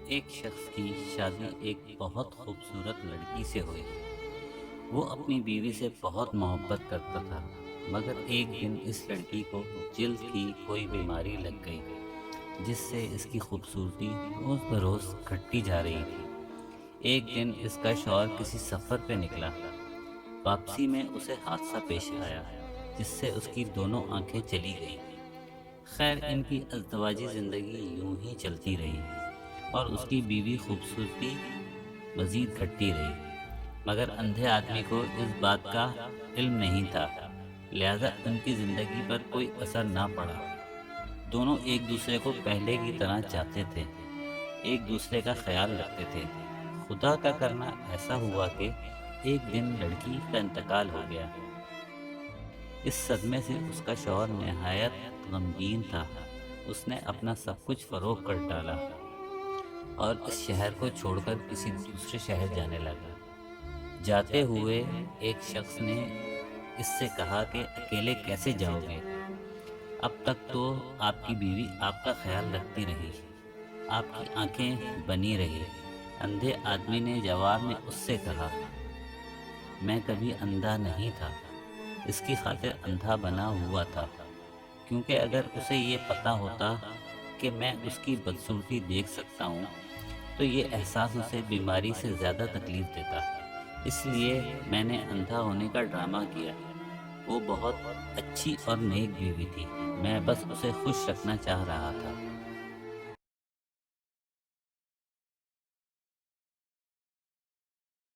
ایک شخص کی شادی ایک بہت خوبصورت لڑکی سے ہوئی۔ وہ اپنی بیوی سے بہت محبت کرتا تھا، مگر ایک دن اس لڑکی کو جلد کی کوئی بیماری لگ گئی، جس سے اس کی خوبصورتی روز بروز گھٹتی جا رہی تھی۔ ایک دن اس کا شوہر کسی سفر پہ نکلا۔ واپسی میں اسے حادثہ پیش آیا، جس سے اس کی دونوں آنکھیں چلی گئیں۔ خیر، ان کی ازدواجی زندگی یوں ہی چلتی رہی اور اس کی بیوی خوبصورتی مزید گھٹتی رہی، مگر اندھے آدمی کو اس بات کا علم نہیں تھا، لہذا ان کی زندگی پر کوئی اثر نہ پڑا۔ دونوں ایک دوسرے کو پہلے کی طرح چاہتے تھے، ایک دوسرے کا خیال رکھتے تھے۔ خدا کا کرنا ایسا ہوا کہ ایک دن لڑکی کا انتقال ہو گیا۔ اس صدمے سے اس کا شوہر نہایت غمگین تھا۔ اس نے اپنا سب کچھ فروخت کر ڈالا اور اس شہر کو چھوڑ کر کسی دوسرے شہر جانے لگا۔ جاتے ہوئے ایک شخص نے اس سے کہا کہ اکیلے کیسے جاؤ گے؟ اب تک تو آپ کی بیوی آپ کا خیال رکھتی رہی، آپ کی آنکھیں بنی رہی۔ اندھے آدمی نے جواب میں اس سے کہا، میں کبھی اندھا نہیں تھا، اس کی خاطر اندھا بنا ہوا تھا، کیونکہ اگر اسے یہ پتا ہوتا کہ میں اس کی بدصورتی دیکھ سکتا ہوں تو یہ احساس اسے بیماری سے زیادہ تکلیف دیتا۔ اس لیے میں نے اندھا ہونے کا ڈرامہ کیا۔ وہ بہت اچھی اور نیک بیوی تھی، میں بس اسے خوش رکھنا چاہ رہا تھا۔